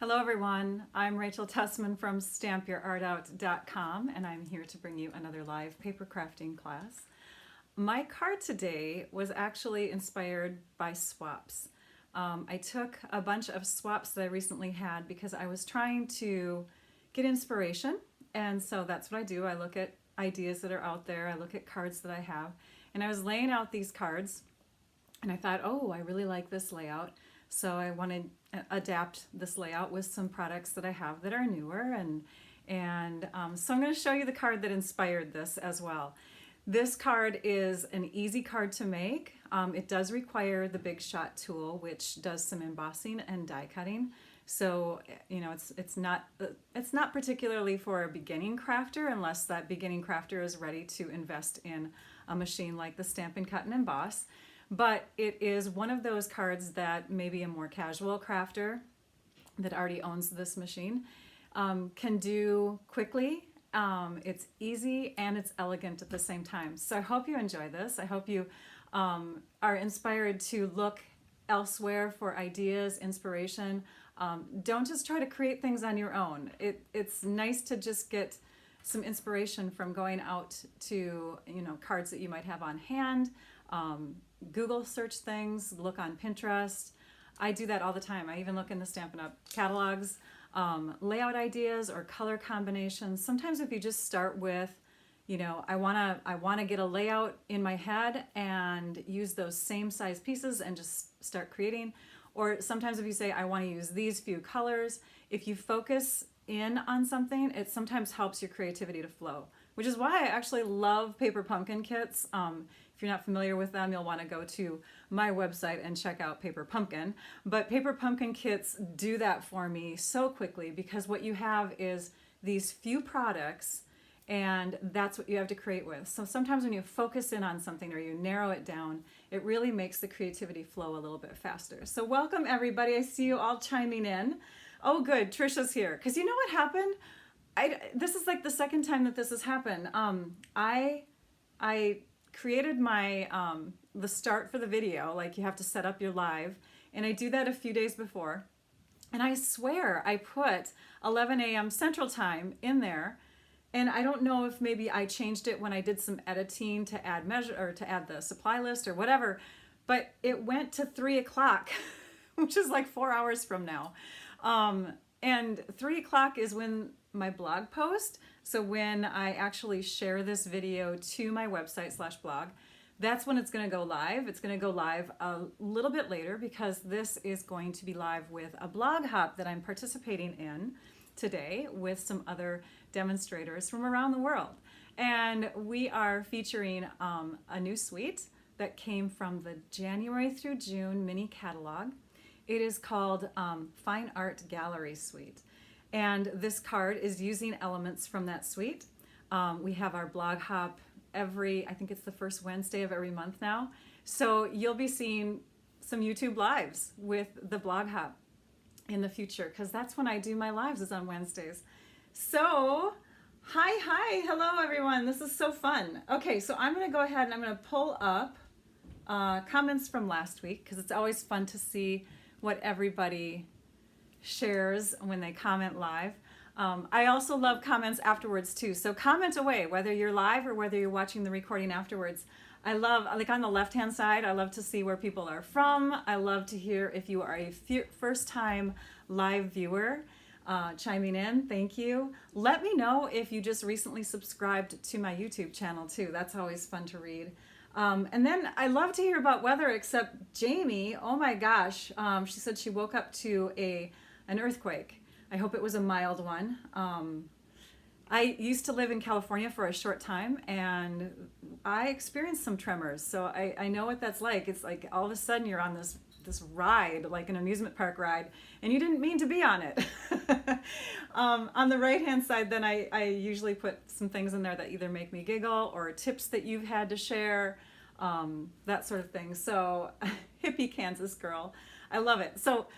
Hello everyone, I'm Rachel Tessman from stampyourartout.com and I'm here to bring you another live paper crafting class. My card today was actually inspired by swaps. I took a bunch of swaps that I recently had because I was trying to get inspiration, and so that's what I do. I look at ideas that are out there, I look at cards that I have, and I was laying out these cards and I thought, oh, I really like this layout. So I wanted to adapt this layout with some products that I have that are newer, and so I'm going to show you the card that inspired this as well. This card is an easy card to make. It does require the Big Shot tool, which does some embossing and die cutting. So you know, it's not particularly for a beginning crafter unless that beginning crafter is ready to invest in a machine like the Stamp and Cut and Emboss. But it is one of those cards that maybe a more casual crafter that already owns this machine can do quickly. It's easy and it's elegant at the same time. So I hope you enjoy this. I hope you are inspired to look elsewhere for ideas, inspiration. Don't just try to create things on your own. It's nice to just get some inspiration from going out to, you know, cards that you might have on hand. Google search things, look on Pinterest. I do that all the time. I even look in the Stampin' Up! Catalogs, layout ideas or color combinations. Sometimes if you just start with, you know, I wanna get a layout in my head and use those same size pieces and just start creating. Or sometimes if you say, I wanna use these few colors, if you focus in on something, it sometimes helps your creativity to flow, which is why I actually love paper pumpkin kits. If you're not familiar with them, you'll want to go to my website and check out Paper Pumpkin. But Paper Pumpkin kits do that for me so quickly because what you have is these few products and that's what you have to create with. So sometimes when you focus in on something or you narrow it down, it really makes the creativity flow a little bit faster. So welcome everybody. I see you all chiming in. Oh good, Trisha's here. Because you know what happened? This is like the second time that this has happened. I created my the start for the video, like you have to set up your live, and I do that a few days before, and I swear I put 11 a.m. Central Time in there, and I don't know if maybe I changed it when I did some editing to add measure or to add the supply list or whatever, but it went to 3 o'clock which is like 4 hours from now, and 3 o'clock is when my blog post. So when I actually share this video to my website / blog, that's when it's going to go live. It's going to go live a little bit later because this is going to be live with a blog hop that I'm participating in today with some other demonstrators from around the world. And we are featuring a new suite that came from the January through June mini catalog. It is called Fine Art Gallery Suite. And this card is using elements from that suite. We have our blog hop I think it's the first Wednesday of every month now. So you'll be seeing some YouTube lives with the blog hop in the future because that's when I do my lives, is on Wednesdays. So hi, hello everyone. This is so fun. Okay, so I'm gonna go ahead and I'm gonna pull up comments from last week because it's always fun to see what everybody shares when they comment live. I also love comments afterwards too. So comment away, whether you're live or whether you're watching the recording afterwards. I love, like on the left-hand side, I love to see where people are from. I love to hear if you are a first-time live viewer chiming in. Thank you. Let me know if you just recently subscribed to my YouTube channel too. That's always fun to read. And then I love to hear about weather, except Jamie, oh my gosh, she said she woke up to an earthquake. I hope it was a mild one. I used to live in California for a short time and I experienced some tremors, so I know what that's like. It's like all of a sudden you're on this ride, like an amusement park ride, and you didn't mean to be on it. On the right hand side then I usually put some things in there that either make me giggle or tips that you've had to share, that sort of thing. So hippie Kansas girl, I love it. So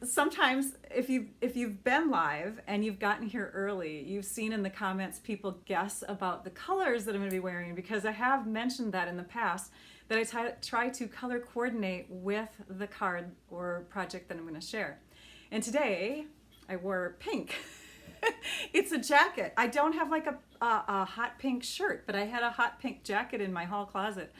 sometimes if you've been live and you've gotten here early, you've seen in the comments people guess about the colors that I'm going to be wearing, because I have mentioned that in the past that I try to color coordinate with the card or project that I'm going to share. And today I wore pink. It's a jacket. I don't have like a hot pink shirt, but I had a hot pink jacket in my hall closet.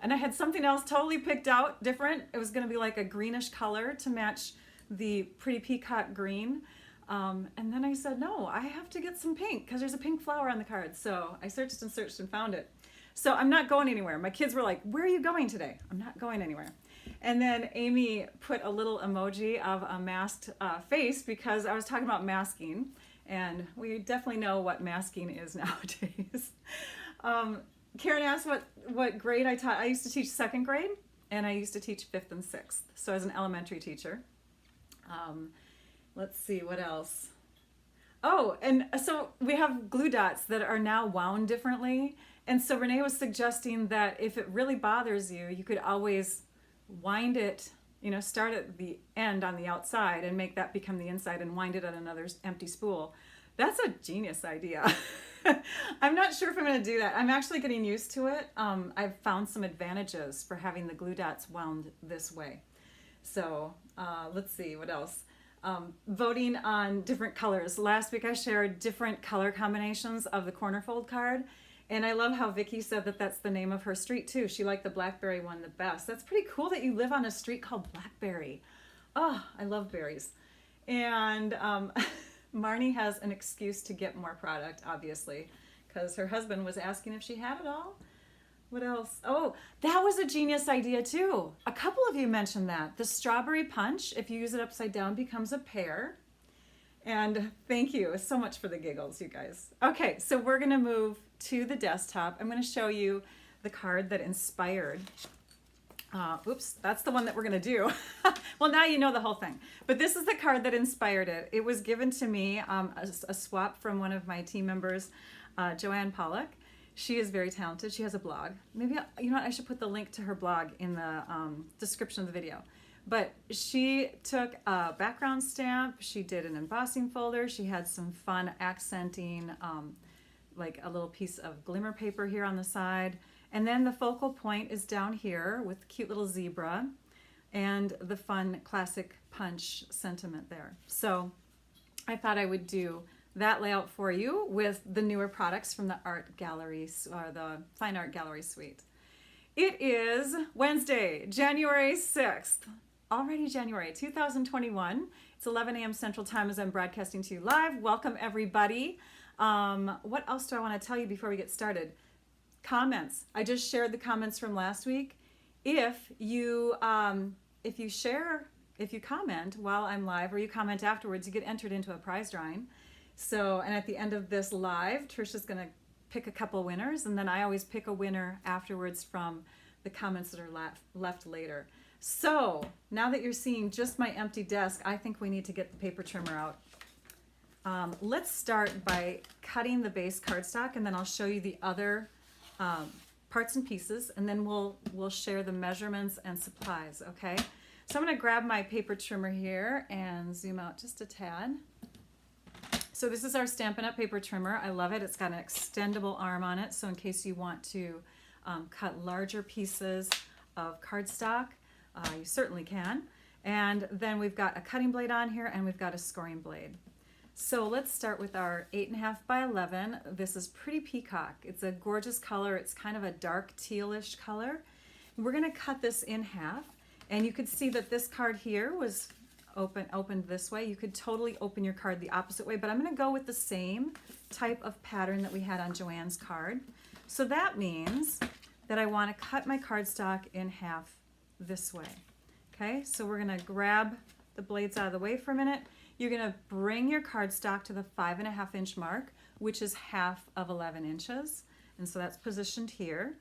And I had something else totally picked out different. It was going to be like a greenish color to match the pretty peacock green. And then I said, no, I have to get some pink because there's a pink flower on the card. So I searched and found it. So I'm not going anywhere. My kids were like, where are you going today? I'm not going anywhere. And then Amy put a little emoji of a masked face because I was talking about masking. And we definitely know what masking is nowadays. Karen asked what grade I taught. I used to teach 2nd grade, and I used to teach 5th and 6th. So as an elementary teacher. Let's see, what else? Oh, and so we have glue dots that are now wound differently. And so Renee was suggesting that if it really bothers you, you could always wind it, start at the end on the outside and make that become the inside and wind it on another empty spool. That's a genius idea. I'm not sure if I'm going to do that. I'm actually getting used to it. I've found some advantages for having the glue dots wound this way. So let's see, what else? Voting on different colors. Last week I shared different color combinations of the corner fold card. And I love how Vicki said that that's the name of her street too. She liked the Blackberry one the best. That's pretty cool that you live on a street called Blackberry. Oh, I love berries. And Marnie has an excuse to get more product, obviously, because her husband was asking if she had it all. What else? Oh, that was a genius idea too. A couple of you mentioned that. The strawberry punch, if you use it upside down, becomes a pear. And thank you so much for the giggles, you guys. Okay, so we're going to move to the desktop. I'm going to show you the card that inspired. Oops, that's the one that we're going to do. Well, now you know the whole thing. But this is the card that inspired it. It was given to me, a swap from one of my team members, Joanne Pollock. She is very talented. She has a blog. Maybe, you know what, I should put the link to her blog in the description of the video. But she took a background stamp, she did an embossing folder, she had some fun accenting, like a little piece of glimmer paper here on the side. And then the focal point is down here with cute little zebra and the fun classic punch sentiment there. So I thought I would do that layout for you with the newer products from the art gallery, or the Fine Art Gallery suite. It is Wednesday, January 6th. Already January 2021. It's 11 a.m. Central Time as I'm broadcasting to you live. Welcome everybody. What else do I want to tell you before we get started? Comments. I just shared the comments from last week. If you comment while I'm live or you comment afterwards, you get entered into a prize drawing. So, and at the end of this live, Trisha's going to pick a couple winners, and then I always pick a winner afterwards from the comments that are left later. So now that you're seeing just my empty desk, I think we need to get the paper trimmer out. Let's start by cutting the base cardstock, and then I'll show you the other parts and pieces, and then we'll share the measurements and supplies, okay? So I'm going to grab my paper trimmer here and zoom out just a tad. So this is our Stampin' Up! Paper trimmer. I love it. It's got an extendable arm on it, so in case you want to cut larger pieces of cardstock, you certainly can. And then we've got a cutting blade on here, and we've got a scoring blade. So let's start with our 8.5 by 11. This is Pretty Peacock. It's a gorgeous color. It's kind of a dark tealish color. We're going to cut this in half, and you could see that this card here was opened this way. You could totally open your card the opposite way, but I'm going to go with the same type of pattern that we had on Joanne's card. So that means that I want to cut my cardstock in half this way. Okay, so we're going to grab the blades out of the way for a minute. You're going to bring your cardstock to the 5.5 inch mark, which is half of 11 inches. And so that's positioned here.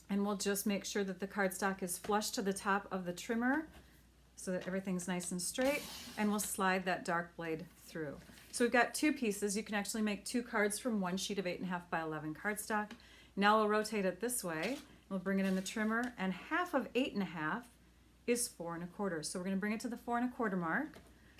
And we'll just make sure that the cardstock is flush to the top of the trimmer so that everything's nice and straight, and we'll slide that dark blade through. So we've got two pieces. You can actually make two cards from one sheet of 8.5 by 11 cardstock. Now we'll rotate it this way. We'll bring it in the trimmer, and half of 8.5 is 4.25. So we're going to bring it to the 4.25 mark.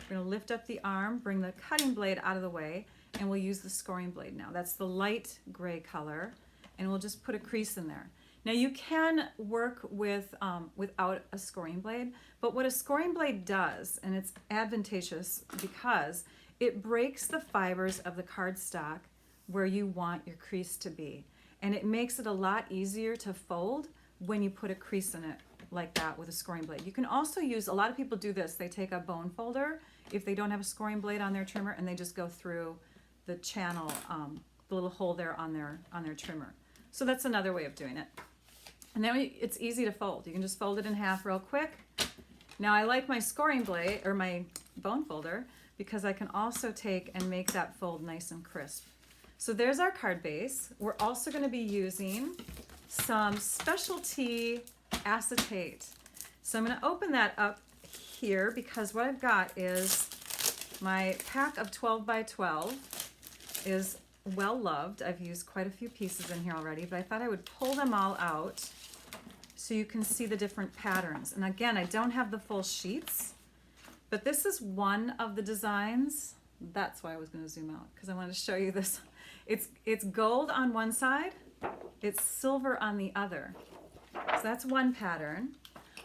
We're going to lift up the arm, bring the cutting blade out of the way, and we'll use the scoring blade now. That's the light gray color, and we'll just put a crease in there. Now you can work with without a scoring blade, but what a scoring blade does, and it's advantageous because it breaks the fibers of the cardstock where you want your crease to be. And it makes it a lot easier to fold when you put a crease in it like that with a scoring blade. You can also use, a lot of people do this, they take a bone folder if they don't have a scoring blade on their trimmer, and they just go through the channel, the little hole there on their trimmer. So that's another way of doing it. And then it's easy to fold. You can just fold it in half real quick. Now I like my scoring blade, or my bone folder, because I can also take and make that fold nice and crisp. So there's our card base. We're also going to be using some specialty acetate. So I'm going to open that up here because what I've got is my pack of 12 by 12 is well loved. I've used quite a few pieces in here already, but I thought I would pull them all out so you can see the different patterns. And again, I don't have the full sheets, but this is one of the designs. That's why I was going to zoom out, because I wanted to show you this. It's gold on one side, it's silver on the other. So that's one pattern.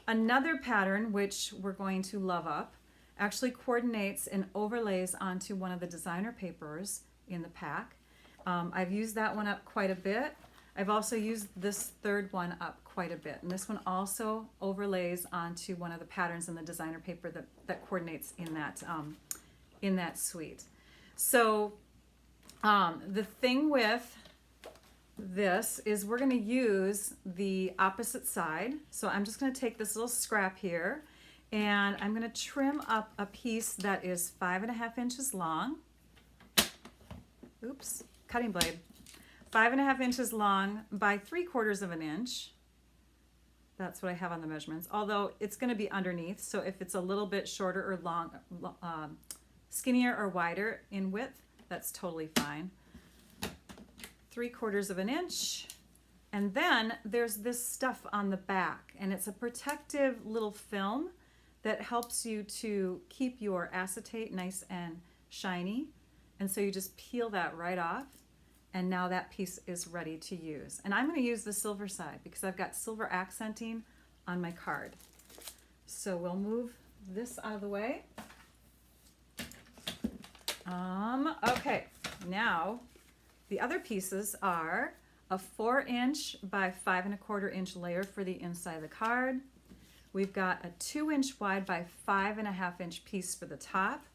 Another pattern, which we're going to love up, actually coordinates and overlays onto one of the designer papers in the pack. I've used that one up quite a bit. I've also used this third one up quite a bit. And this one also overlays onto one of the patterns in the designer paper that coordinates in that suite. So the thing with this is we're going to use the opposite side. So I'm just going to take this little scrap here and I'm going to trim up a piece that is 5.5 inches long. Oops, cutting blade. 5.5 inches long by 3/4 of an inch. That's what I have on the measurements, although it's going to be underneath. So if it's a little bit shorter or long, skinnier or wider in width, that's totally fine. 3/4 of an inch. And then there's this stuff on the back, and it's a protective little film that helps you to keep your acetate nice and shiny. And so you just peel that right off, and now that piece is ready to use. And I'm going to use the silver side because I've got silver accenting on my card. So we'll move this out of the way. Okay, now the other pieces are a 4-inch by 5.25 inch layer for the inside of the card. We've got a 2-inch wide by 5.5 inch piece for the top.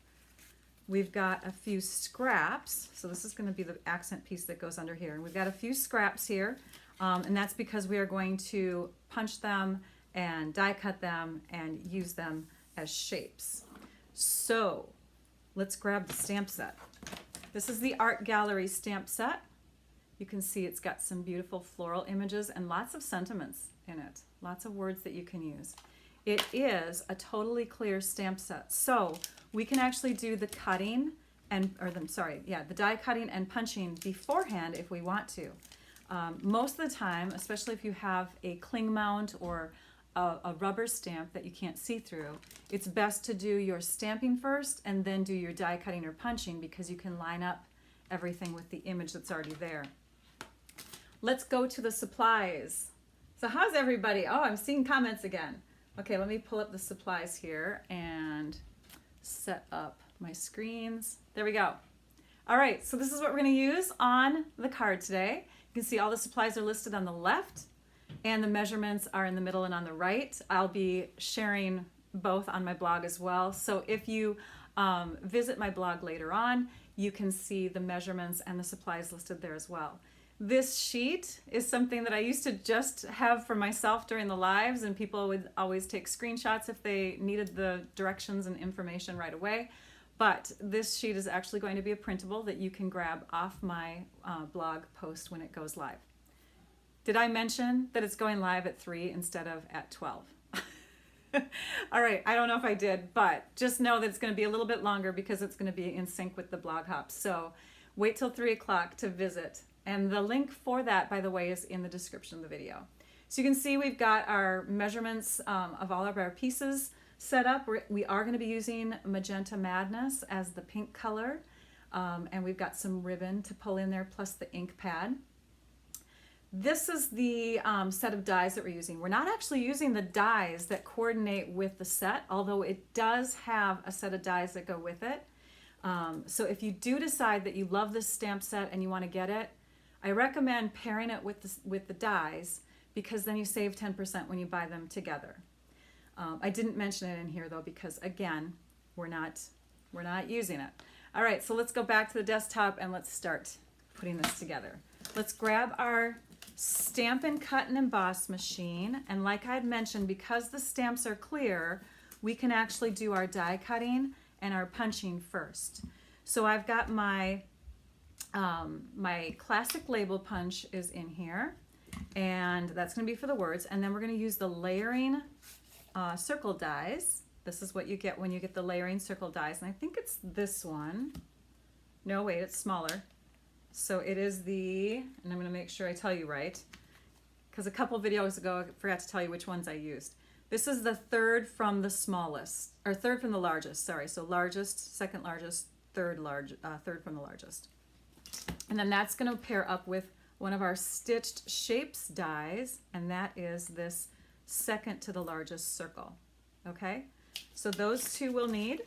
We've got a few scraps. So this is going to be the accent piece that goes under here. And we've got a few scraps here. And that's because we are going to punch them and die cut them and use them as shapes. So let's grab the stamp set. This is the Art Gallery stamp set. You can see it's got some beautiful floral images and lots of sentiments in it. Lots of words that you can use. It is a totally clear stamp set. So we can actually do the cutting the die cutting and punching beforehand if we want to. Most of the time, especially if you have a cling mount or a rubber stamp that you can't see through, it's best to do your stamping first and then do your die cutting or punching because you can line up everything with the image that's already there. Let's go to the supplies. So how's everybody? Oh, I'm seeing comments again. Okay, let me pull up the supplies here and set up my screens. There we go. All right, so this is what we're going to use on the card today. You can see all the supplies are listed on the left and the measurements are in the middle and on the right. I'll be sharing both on my blog as well. So if you visit my blog later on, you can see the measurements and the supplies listed there as well. This sheet is something that I used to just have for myself during the lives, and people would always take screenshots if they needed the directions and information right away. But this sheet is actually going to be a printable that you can grab off my blog post when it goes live. Did I mention that it's going live at 3 instead of at 12? All right, I don't know if I did, but just know that it's going to be a little bit longer because it's going to be in sync with the blog hop. So wait till 3 o'clock to visit. And the link for that, by the way, is in the description of the video. So you can see we've got our measurements of all of our pieces set up. We are going to be using Magenta Madness as the pink color. And we've got some ribbon to pull in there, plus the ink pad. this is the set of dies that we're using. We're not actually using the dies that coordinate with the set, although it does have a set of dies that go with it. So if you do decide that you love this stamp set and you want to get it, I recommend pairing it with the dies, because then you save 10% when you buy them together. I didn't mention it in here though, because again, we're not using it. All right, so let's go back to the desktop and let's start putting this together. Let's grab our Stampin' Cut and Emboss machine, and like I had mentioned, because the stamps are clear, we can actually do our die cutting and our punching first. So I've got my my classic label punch is in here, and that's going to be for the words, and then we're going to use the layering circle dies. This is what you get when you get the layering circle dies, and I think it's this one. No, wait, it's smaller. So it is the, and I'm going to make sure I tell you right, because a couple videos ago I forgot to tell you which ones I used. This is the third from the smallest, or third from the largest, sorry. So largest, second largest, third from the largest. And then that's going to pair up with one of our stitched shapes dies, and that is this second to the largest circle. Okay, so those two we'll need.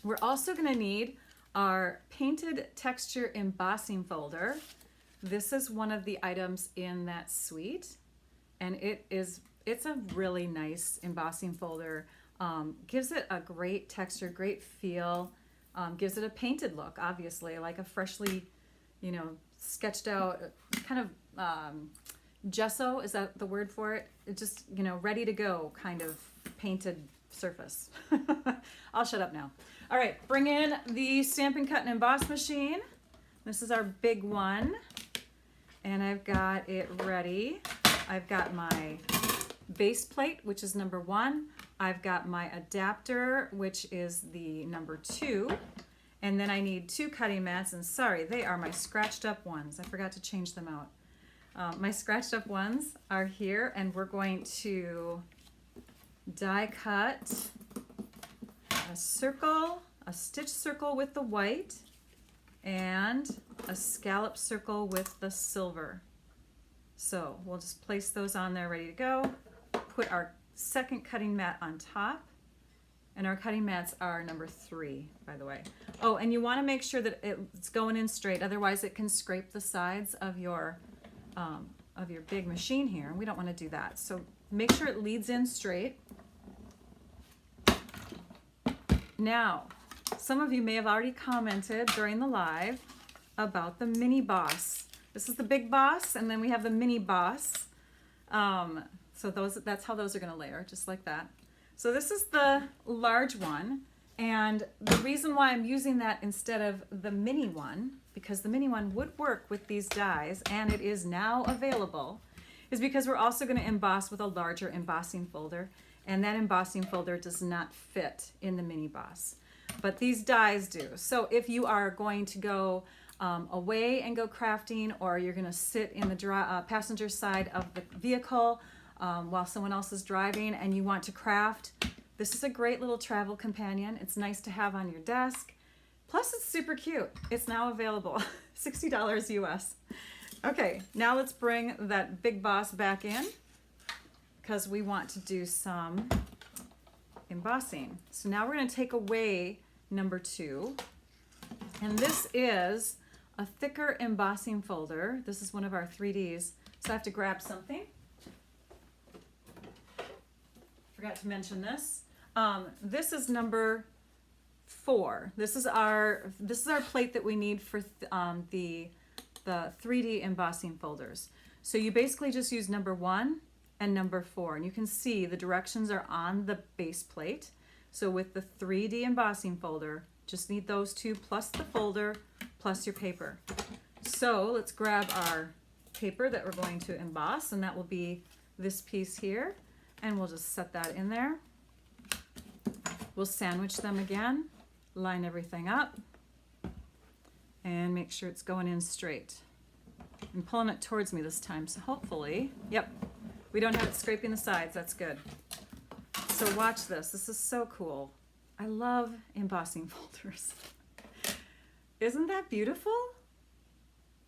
We're also going to need our painted texture embossing folder. This is one of the items in that suite, and it's a really nice embossing folder. Gives it a great texture, great feel, gives it a painted look, obviously, like a freshly, sketched out kind of gesso, is that the word for it? It just, ready to go kind of painted surface. I'll shut up now. All right, bring in the Stampin' Cut and Emboss machine. This is our big one, and I've got it ready. I've got my base plate, which is number 1. I've got my adapter, which is the number 2. And then I need 2 cutting mats, and sorry, they are my scratched up ones. I forgot to change them out. My scratched up ones are here, and we're going to die cut a circle, a stitch circle with the white, and a scallop circle with the silver. So we'll just place those on there ready to go. Put our second cutting mat on top, and our cutting mats are number 3, by the way. Oh, and you want to make sure that it's going in straight, otherwise it can scrape the sides of your big machine here, and we don't want to do that. So make sure it leads in straight. Now, some of you may have already commented during the live about the mini boss. This is the big boss, and then we have the mini boss. So that's how those are going to layer, just like that. So this is the large one, and the reason why I'm using that instead of the mini one, because the mini one would work with these dies, and it is now available, is because we're also going to emboss with a larger embossing folder, and that embossing folder does not fit in the mini boss, but these dies do. So if you are going to go away and go crafting, or you're going to sit in the passenger side of the vehicle while someone else is driving and you want to craft, this is a great little travel companion. It's nice to have on your desk. Plus it's super cute. It's now available, $60 US. Okay, now let's bring that big boss back in, because we want to do some embossing. So now we're going to take away number 2, and this is a thicker embossing folder. This is one of our 3Ds, so I have to grab something. Forgot to mention this. This is number 4. This is our plate that we need for the 3D embossing folders. So you basically just use number 1 and number 4, and you can see the directions are on the base plate. So with the 3D embossing folder, just need those 2 plus the folder plus your paper. So let's grab our paper that we're going to emboss, and that will be this piece here, and we'll just set that in there. We'll sandwich them again, line everything up, and make sure it's going in straight. I'm pulling it towards me this time, so hopefully, yep, we don't have it scraping the sides. That's good. So watch this. This is so cool. I love embossing folders. Isn't that beautiful?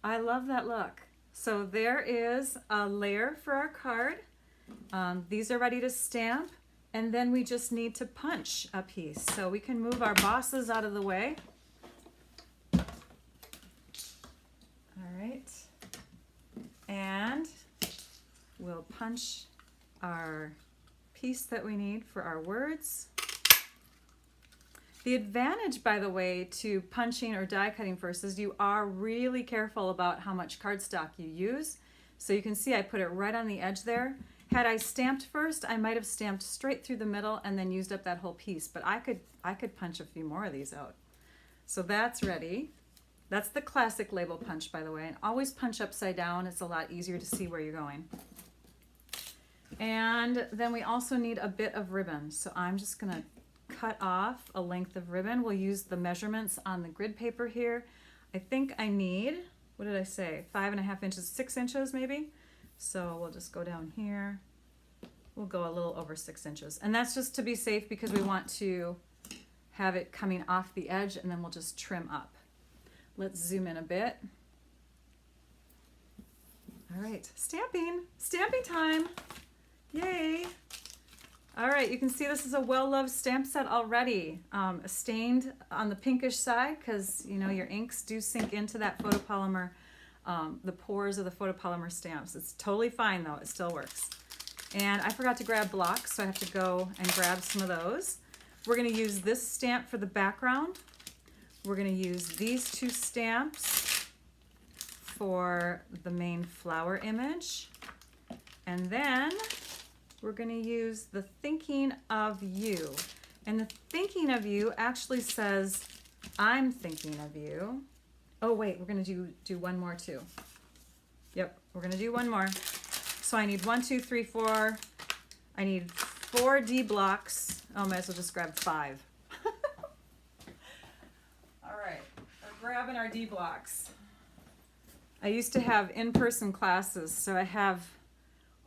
I love that look. So there is a layer for our card. These are ready to stamp, and then we just need to punch a piece. So we can move our bosses out of the way. All right. And we'll punch our piece that we need for our words. The advantage, by the way, to punching or die cutting first is you are really careful about how much cardstock you use. So you can see I put it right on the edge there. Had I stamped first, I might have stamped straight through the middle and then used up that whole piece, but I could punch a few more of these out. So that's ready. That's the classic label punch, by the way. And always punch upside down. It's a lot easier to see where you're going. And then we also need a bit of ribbon. So I'm just gonna cut off a length of ribbon. We'll use the measurements on the grid paper here. I think I need, what did I say? 5.5 inches, 6 inches maybe. So we'll just go down here. We'll go a little over 6 inches. And that's just to be safe because we want to have it coming off the edge, and then we'll just trim up. Let's zoom in a bit. All right, stamping time. Yay. All right, you can see this is a well-loved stamp set already. Stained on the pinkish side because, you know, your inks do sink into that photopolymer, the pores of the photopolymer stamps. It's totally fine though, it still works. And I forgot to grab blocks, so I have to go and grab some of those. We're gonna use this stamp for the background. We're gonna use these two stamps for the main flower image. And then we're going to use the thinking of you. And the thinking of you actually says, I'm thinking of you. Oh wait, we're going to do one more too. Yep, we're going to do one more. So I need 1, 2, 3, 4. I need 4 D blocks. Oh, might as well just grab 5. All right, we're grabbing our D blocks. I used to have in-person classes, so I have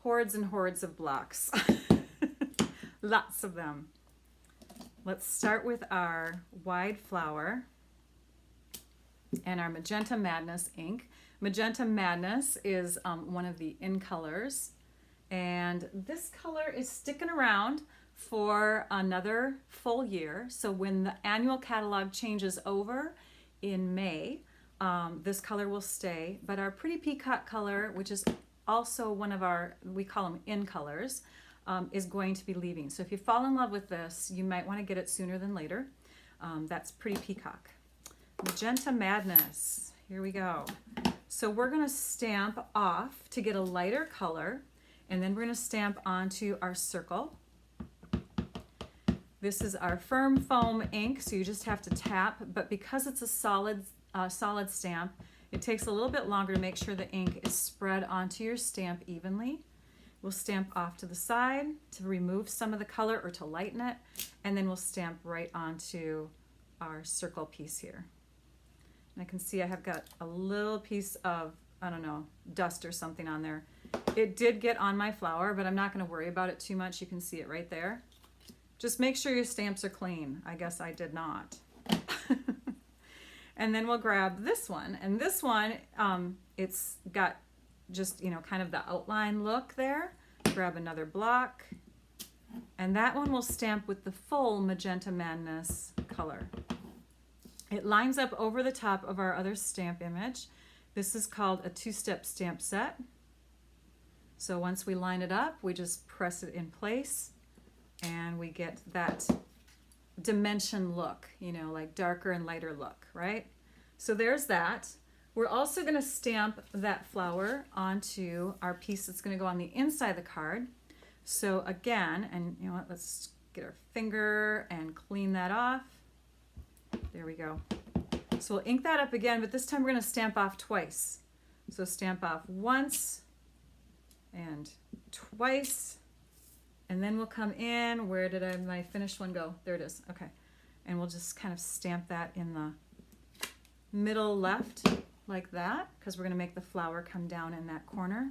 hordes and hordes of blocks. Lots of them. Let's start with our wide flower and our Magenta Madness ink. Magenta Madness is one of the in colors, and this color is sticking around for another full year. So when the annual catalog changes over in May, this color will stay, but our Pretty Peacock color, which is also one of our, we call them in colors, is going to be leaving. So if you fall in love with this, you might want to get it sooner than later. That's Pretty Peacock. Magenta Madness, here we go. So we're going to stamp off to get a lighter color, and then we're going to stamp onto our circle. This is our firm foam ink, so you just have to tap, but because it's a solid stamp, it takes a little bit longer to make sure the ink is spread onto your stamp evenly. We'll stamp off to the side to remove some of the color or to lighten it, and then we'll stamp right onto our circle piece here. And I can see I have got a little piece of, I don't know, dust or something on there. It did get on my flower, but I'm not going to worry about it too much. You can see it right there. Just make sure your stamps are clean. I guess I did not. And then we'll grab this one, and this one, it's got just, you know, kind of the outline look there. Grab another block, and that one will stamp with the full Magenta Madness color. It lines up over the top of our other stamp image. This is called a 2-step stamp set. So once we line it up, we just press it in place, and we get that dimension look, you know, like darker and lighter look, right? So there's that. We're also going to stamp that flower onto our piece that's going to go on the inside of the card. So again, and you know what, let's get our finger and clean that off. There we go. So we'll ink that up again, but this time we're going to stamp off twice. So stamp off once and twice. And then we'll come in, where did my finished one go? There it is, okay. And we'll just kind of stamp that in the middle left like that, because we're gonna make the flower come down in that corner.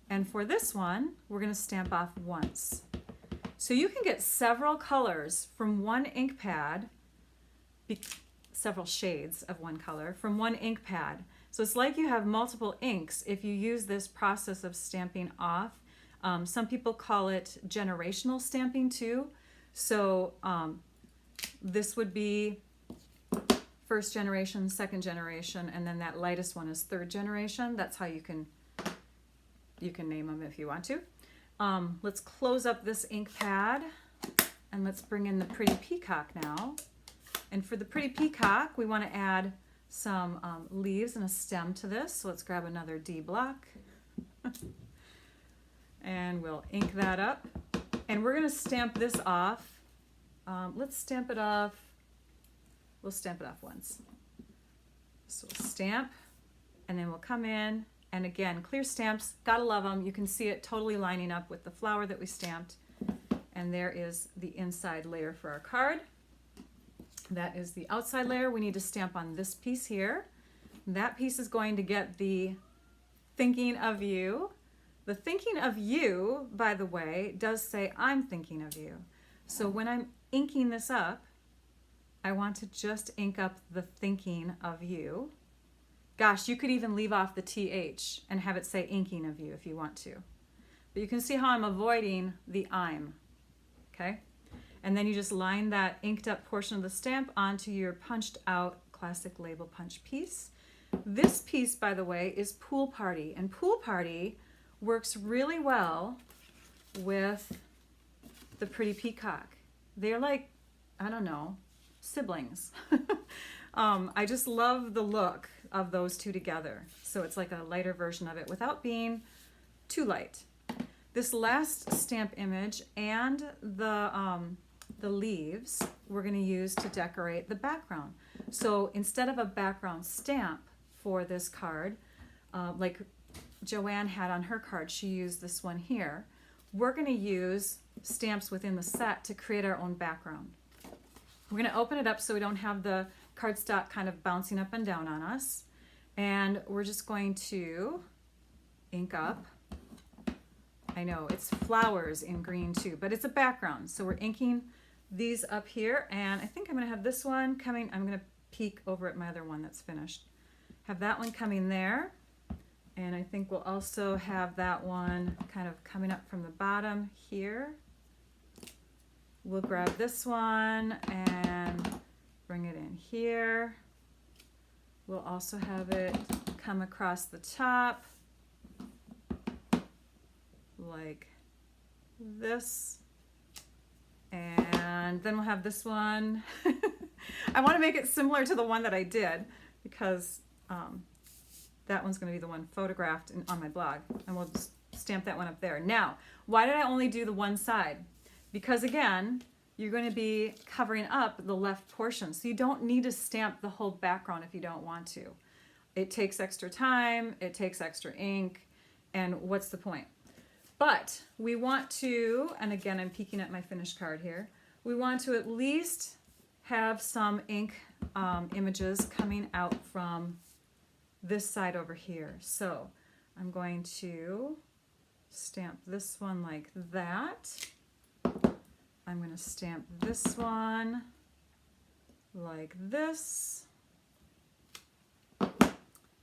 And for this one, we're gonna stamp off once. So you can get several colors from one ink pad, several shades of one color from one ink pad, So it's like you have multiple inks if you use this process of stamping off. Some people call it generational stamping too. So this would be first generation, second generation, and then that lightest one is third generation. That's how you can name them if you want to. Let's close up this ink pad and let's bring in the pretty peacock now. And for the pretty peacock, we want to add some leaves and a stem to this. So let's grab another D block and we'll ink that up. And we're going to stamp this off. Let's stamp it off. We'll stamp it off once. So we'll stamp and then we'll come in. And again, clear stamps, gotta love them. You can see it totally lining up with the flower that we stamped. And there is the inside layer for our card. That is the outside layer. We need to stamp on this piece here. That piece is going to get the thinking of you. The thinking of you, by the way, does say I'm thinking of you. So when I'm inking this up, I want to just ink up the thinking of you. Gosh, you could even leave off the TH and have it say inking of you if you want to. But you can see how I'm avoiding the I'm, okay? And then you just line that inked up portion of the stamp onto your punched out classic label punch piece. This piece, by the way, is Pool Party. And Pool Party works really well with the pretty peacock. They're like, I don't know, siblings. I just love the look of those two together. So it's like a lighter version of it without being too light. This last stamp image and the leaves we're going to use to decorate the background. So instead of a background stamp for this card, like Joanne had on her card, she used this one here. We're going to use stamps within the set to create our own background. We're going to open it up so we don't have the cardstock kind of bouncing up and down on us. And we're just going to ink up. I know it's flowers in green too, but it's a background. So we're inking these up here, and I think I'm going to have this one coming. I'm going to peek over at my other one that's finished. Have that one coming there. And I think we'll also have that one kind of coming up from the bottom here. We'll grab this one and bring it in here. We'll also have it come across the top like this. And then we'll have this one. I want to make it similar to the one that I did because that one's going to be the one photographed on my blog, and we'll just stamp that one up there. Now, why did I only do the one side? Because again, you're going to be covering up the left portion, so you don't need to stamp the whole background if you don't want to. It takes extra time, it takes extra ink, and what's the point? But we want to, and again, I'm peeking at my finished card here, we want to at least have some ink images coming out from this side over here. So I'm going to stamp this one like that. I'm going to stamp this one like this.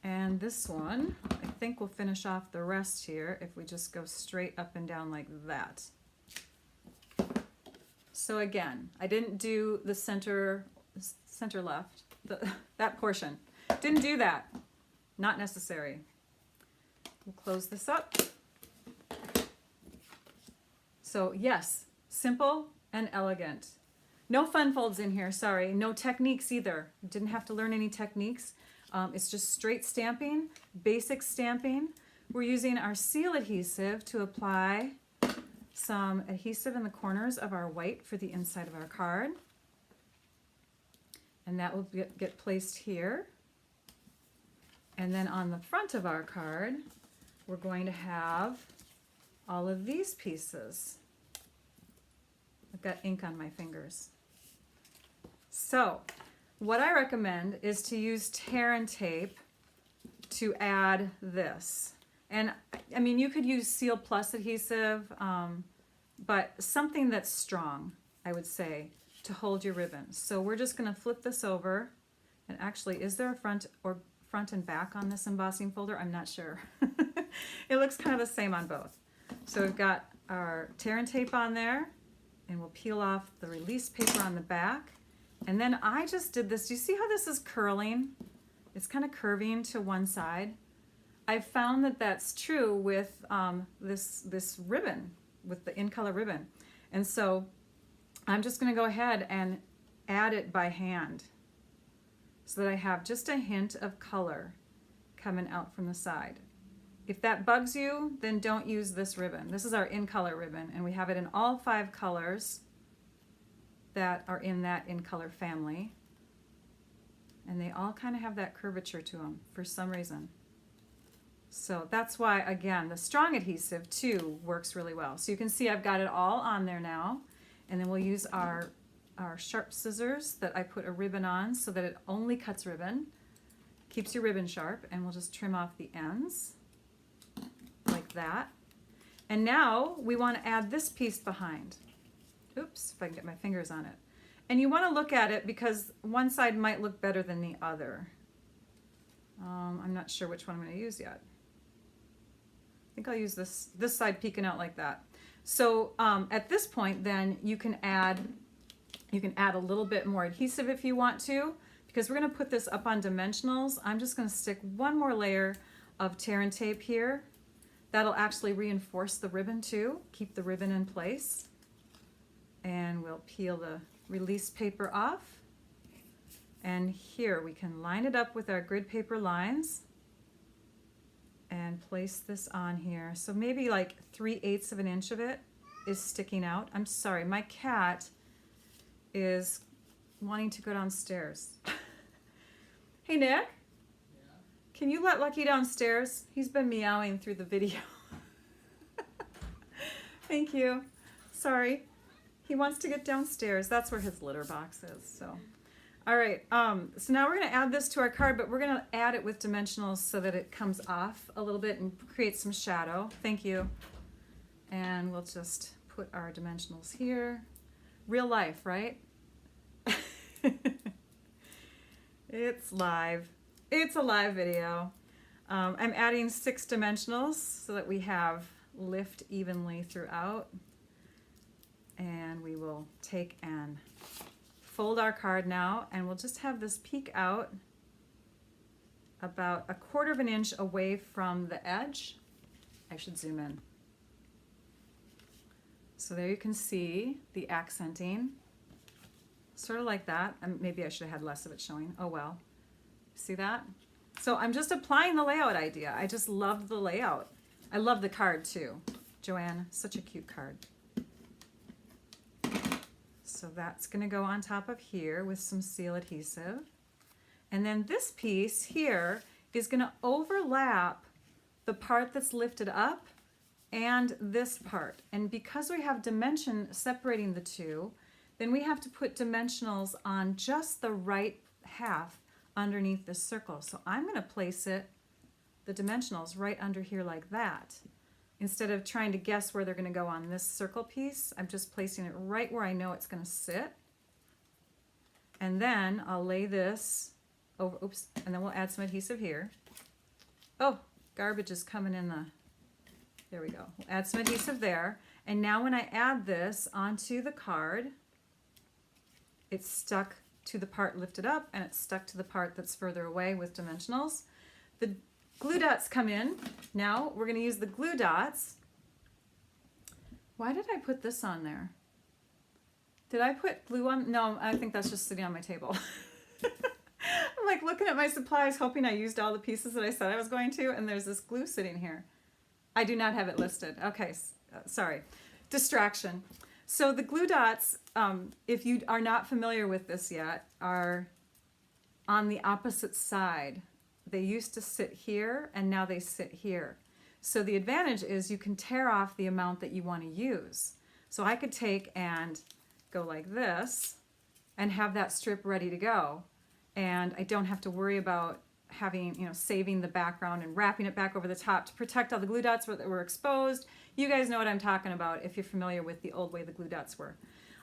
And this one, I think we'll finish off the rest here if we just go straight up and down like that. So again, I didn't do the center left, that portion. Didn't do that. Not necessary. We'll close this up. So yes, simple and elegant. No fun folds in here, sorry. No techniques either. Didn't have to learn any techniques. It's just straight stamping, basic stamping. We're using our seal adhesive to apply some adhesive in the corners of our white for the inside of our card. And that will get placed here. And then on the front of our card, we're going to have all of these pieces. I've got ink on my fingers. So what I recommend is to use tear and tape to add this. And I mean, you could use Seal Plus adhesive, but something that's strong, I would say, to hold your ribbon. So we're just going to flip this over. And actually, is there a front front and back on this embossing folder. I'm not sure. It looks kind of the same on both. So we've got our tear and tape on there, and we'll peel off the release paper on the back. And then I just did this. Do you see how this is curling? It's kind of curving to one side. I've found that that's true with this ribbon, with the in color ribbon. And so I'm just going to go ahead and add it by hand so that I have just a hint of color coming out from the side. If that bugs you, then don't use this ribbon. This is our in color ribbon, and we have it in all 5 colors that are in that in color family. And they all kind of have that curvature to them for some reason. So that's why, again, the strong adhesive too works really well. So you can see I've got it all on there now. And then we'll use our sharp scissors that I put a ribbon on so that it only cuts ribbon, keeps your ribbon sharp, and we'll just trim off the ends like that. And now we want to add this piece behind. Oops, if I can get my fingers on it. And you want to look at it because one side might look better than the other. I'm not sure which one I'm going to use yet. I think I'll use this side peeking out like that. So at this point, then you can add a little bit more adhesive if you want to, because we're going to put this up on dimensionals. I'm just going to stick one more layer of tear and tape here. That'll actually reinforce the ribbon too, keep the ribbon in place. And we'll peel the release paper off. And here we can line it up with our grid paper lines and place this on here. So maybe like 3/8 of an inch of it is sticking out. I'm sorry, my cat is wanting to go downstairs. Hey Nick, yeah. Can you let Lucky downstairs? He's been meowing through the video. Thank you. Sorry. He wants to get downstairs. That's where his litter box is. So, all right. So now we're going to add this to our card, but we're going to add it with dimensionals so that it comes off a little bit and creates some shadow. Thank you. And we'll just put our dimensionals here. Real life, right? It's live. It's a live video. I'm adding 6 dimensionals so that we have lift evenly throughout. And we will take and fold our card now, and we'll just have this peek out about 1/4 of an inch away from the edge. I should zoom in. So there you can see the accenting, sort of like that. Maybe I should have had less of it showing. Oh well. See that? So I'm just applying the layout idea. I just loved the layout. I love the card too. Joanne, such a cute card. So that's going to go on top of here with some seal adhesive. And then this piece here is going to overlap the part that's lifted up and this part. And because we have dimension separating the two, then we have to put dimensionals on just the right half underneath this circle. So I'm going to place the dimensionals right under here like that. Instead of trying to guess where they're going to go on this circle piece, I'm just placing it right where I know it's going to sit. And then I'll lay this over, oops, and then we'll add some adhesive here. Oh, garbage is coming in the, there we go. We'll add some adhesive there. And now when I add this onto the card, it's stuck to the part lifted up and it's stuck to the part that's further away with dimensionals. The glue dots come in. Now we're going to use the glue dots. Why did I put this on there? Did I put glue on? No, I think that's just sitting on my table. I'm like looking at my supplies, hoping I used all the pieces that I said I was going to, and there's this glue sitting here. I do not have it listed. Okay, sorry. Distraction. So the glue dots, if you are not familiar with this yet, are on the opposite side. They used to sit here and now they sit here. So the advantage is you can tear off the amount that you want to use. So I could take and go like this and have that strip ready to go. And I don't have to worry about having, saving the background and wrapping it back over the top to protect all the glue dots that were exposed. You guys know what I'm talking about if you're familiar with the old way the glue dots were.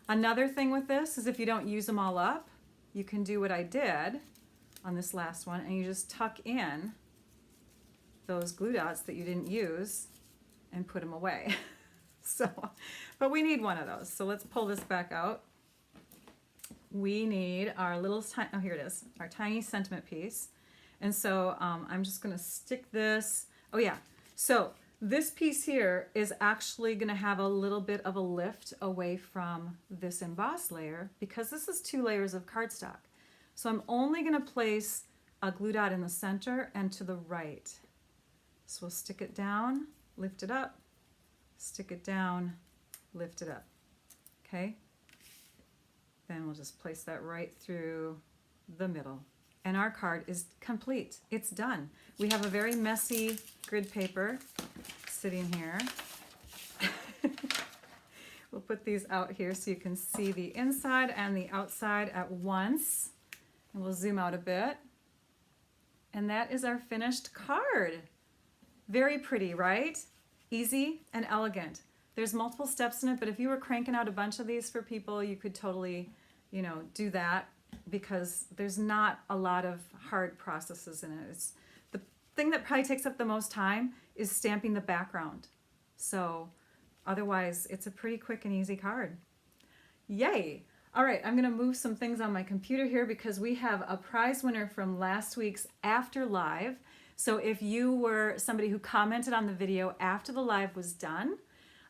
Another thing with this is if you don't use them all up, you can do what I did on this last one, and you just tuck in those glue dots that you didn't use and put them away. So, but we need one of those. So let's pull this back out. We need our little, oh, here it is, our tiny sentiment piece. And so I'm just gonna stick this, oh yeah, so this piece here is actually gonna have a little bit of a lift away from this emboss layer because this is 2 layers of cardstock. So I'm only gonna place a glue dot in the center and to the right. So we'll stick it down, lift it up, stick it down, lift it up, okay? Then we'll just place that right through the middle. And our card is complete. It's done. We have a very messy grid paper sitting here. We'll put these out here so you can see the inside and the outside at once. And we'll zoom out a bit. And that is our finished card. Very pretty, right? Easy and elegant. There's multiple steps in it, but if you were cranking out a bunch of these for people, you could totally, you know, do that because there's not a lot of hard processes in it. It's the thing that probably takes up the most time is stamping the background. So otherwise, it's a pretty quick and easy card. Yay! All right, I'm gonna move some things on my computer here because we have a prize winner from last week's After Live. So if you were somebody who commented on the video after the live was done,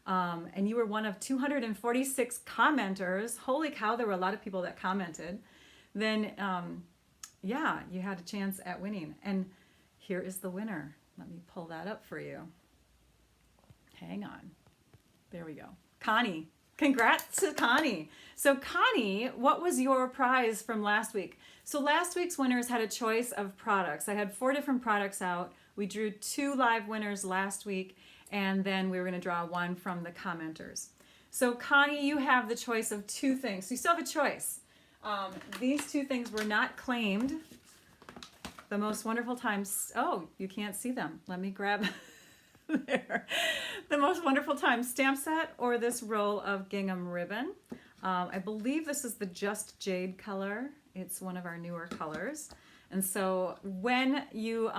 and you were one of 246 commenters, holy cow, there were a lot of people that commented, then yeah, you had a chance at winning. And here is the winner. Let me pull that up for you. Hang on. There we go. Connie. Congrats to Connie. So Connie, what was your prize from last week? So last week's winners had a choice of products. I had 4 different products out. We drew 2 live winners last week, and then we were going to draw 1 from the commenters. So Connie, you have the choice of 2 things. So you still have a choice. These 2 things were not claimed. The most wonderful times. Oh, you can't see them. Let me grab there. The most wonderful time stamp set or this roll of gingham ribbon. I believe this is the Just Jade color. It's one of our newer colors. And so when you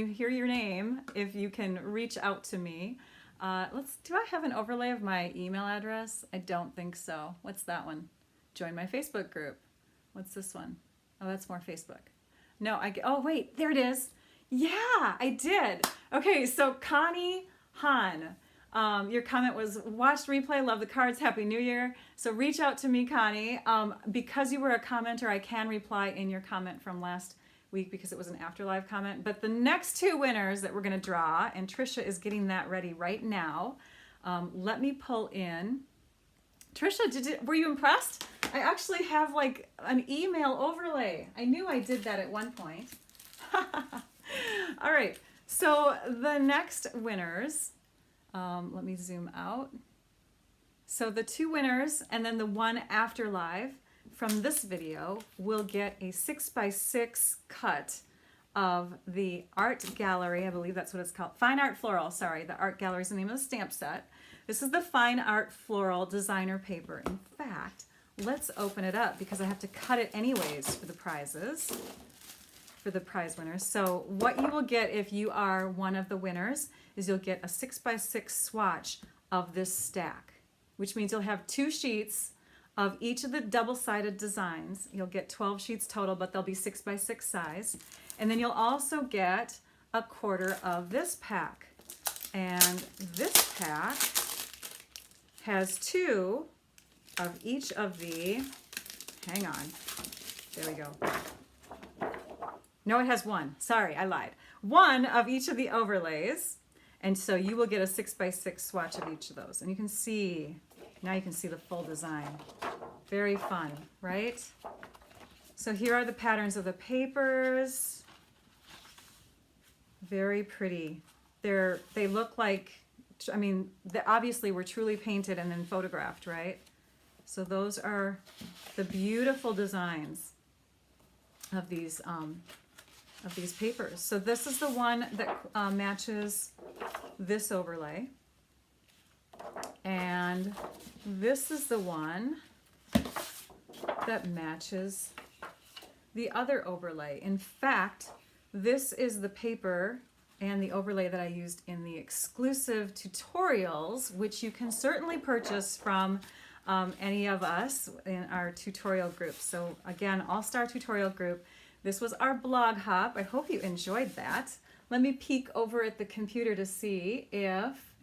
hear your name, if you can reach out to me, do I have an overlay of my email address? I don't think so. What's that one? Join my Facebook group. What's this one? Oh, that's more Facebook. No, oh wait, there it is. Yeah, I did. Okay, so Connie Hahn, your comment was, watched replay, love the cards, Happy New Year. So reach out to me, Connie. Because you were a commenter, I can reply in your comment from last week because it was an After Live comment. But the next 2 winners that we're gonna draw, and Trisha is getting that ready right now. Let me pull in. Trisha, were you impressed? I actually have like an email overlay. I knew I did that at one point. All right, so the next winners, let me zoom out. So the 2 winners and then the 1 after live from this video will get a 6x6 cut of the Art Gallery. I believe that's what it's called. Fine Art Floral, sorry. The Art Gallery is the name of the stamp set. This is the Fine Art Floral designer paper. In fact, let's open it up because I have to cut it anyways for the prizes. For the prize winners. So what you will get if you are one of the winners is you'll get a 6x6 swatch of this stack, which means you'll have 2 sheets of each of the double-sided designs. You'll get 12 sheets total, but they'll be 6x6 size. And then you'll also get a quarter of this pack. And this pack has 2 of each of the, hang on, there we go. No, it has 1. Sorry, I lied. 1 of each of the overlays. And so you will get a 6x6 swatch of each of those. And you can see, now you can see the full design. Very fun, right? So here are the patterns of the papers. Very pretty. They look like, I mean, they obviously were truly painted and then photographed, right? So those are the beautiful designs of these papers. So this is the one that matches this overlay. And this is the one that matches the other overlay. In fact, this is the paper and the overlay that I used in the exclusive tutorials, which you can certainly purchase from any of us in our tutorial group. So again, All-Star Tutorial Group. This was our blog hop. I hope you enjoyed that. Let me peek over at the computer to see if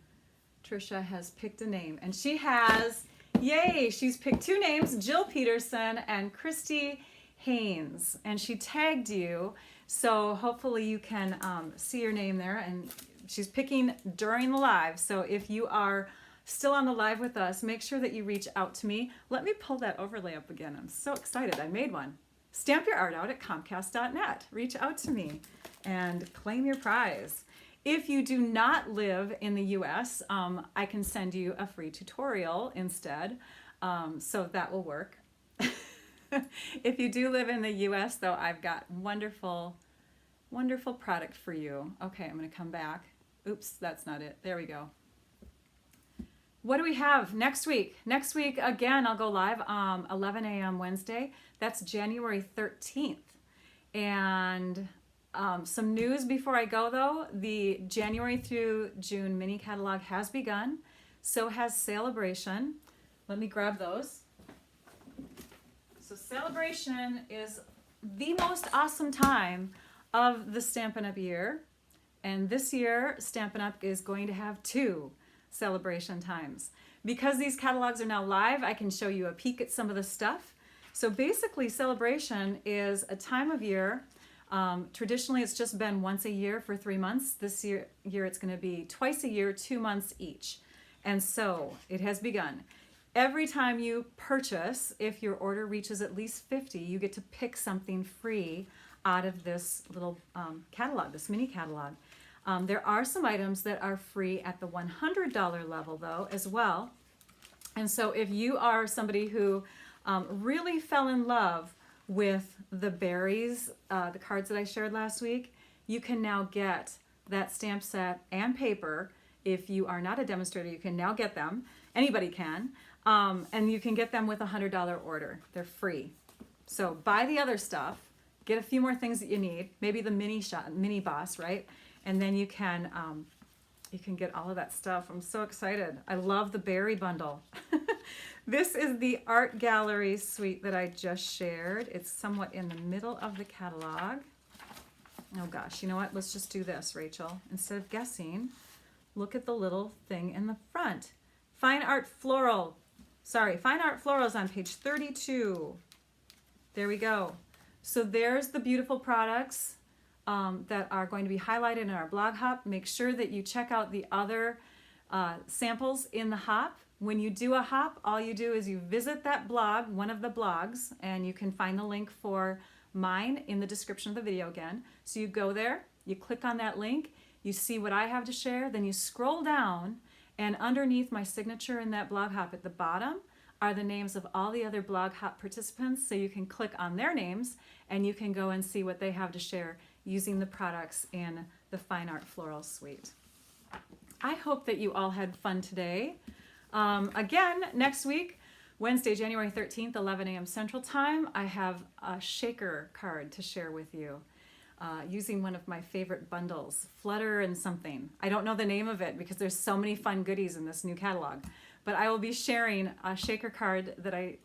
Trisha has picked a name. And she has, yay, she's picked two names, Jill Peterson and Christy Haynes. And she tagged you, so hopefully you can see your name there. And she's picking during the live. So if you are still on the live with us, make sure that you reach out to me. Let me pull that overlay up again. I'm so excited. I made one. Stamp your art out at Comcast.net. Reach out to me and claim your prize. If you do not live in the US, I can send you a free tutorial instead, so that will work. If you do live in the US, though, I've got wonderful, wonderful product for you. Okay, I'm going to come back. Oops, that's not it. There we go. What do we have next week? Next week, again, I'll go live 11 a.m. Wednesday. That's January 13th. And some news before I go, though. The January through June mini catalog has begun. So has Celebration. Let me grab those. So Celebration is the most awesome time of the Stampin' Up! Year. And this year, Stampin' Up! Is going to have 2 celebration times. Because these catalogs are now live, I can show you a peek at some of the stuff. So basically, Celebration is a time of year. Traditionally, it's just been once a year for 3 months. This year it's going to be twice a year, 2 months each. And so it has begun. Every time you purchase, if your order reaches at least 50, you get to pick something free out of this little catalog, this mini catalog. There are some items that are free at the $100 level, though, as well. And so if you are somebody who really fell in love with the berries, the cards that I shared last week, you can now get that stamp set and paper. If you are not a demonstrator, you can now get them. Anybody can. And you can get them with a $100 order. They're free. So buy the other stuff, get a few more things that you need, maybe the mini boss, right? And then you can get all of that stuff. I'm so excited. I love the berry bundle. This is the art gallery suite that I just shared. It's somewhat in the middle of the catalog. Oh gosh, you know what? Let's just do this, Rachel. Instead of guessing, look at the little thing in the front. Fine Art Floral. Sorry, Fine Art Floral is on page 32. There we go. So there's the beautiful products that are going to be highlighted in our blog hop. Make sure that you check out the other samples in the hop. When you do a hop, all you do is you visit that blog, one of the blogs, and you can find the link for mine in the description of the video again. So you go there, you click on that link, you see what I have to share, then you scroll down, and underneath my signature in that blog hop at the bottom are the names of all the other blog hop participants, so you can click on their names and you can go and see what they have to share using the products in the Fine Art Floral Suite. I hope that you all had fun today. Again, next week, Wednesday, January 13th, 11 a.m. Central Time, I have a shaker card to share with you using one of my favorite bundles, Flutter and something. I don't know the name of it because there's so many fun goodies in this new catalog, but I will be sharing a shaker card that I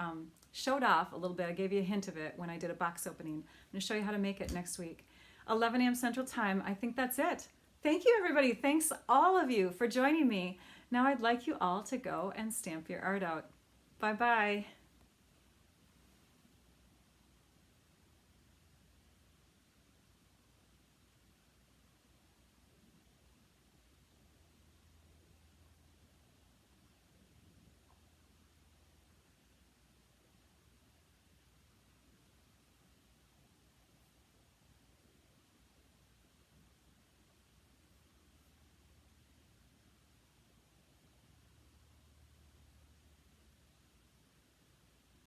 showed off a little bit. I gave you a hint of it when I did a box opening. I'm going to show you how to make it next week. 11 a.m. Central Time. I think that's it. Thank you, everybody. Thanks, all of you, for joining me. Now I'd like you all to go and stamp your art out. Bye-bye.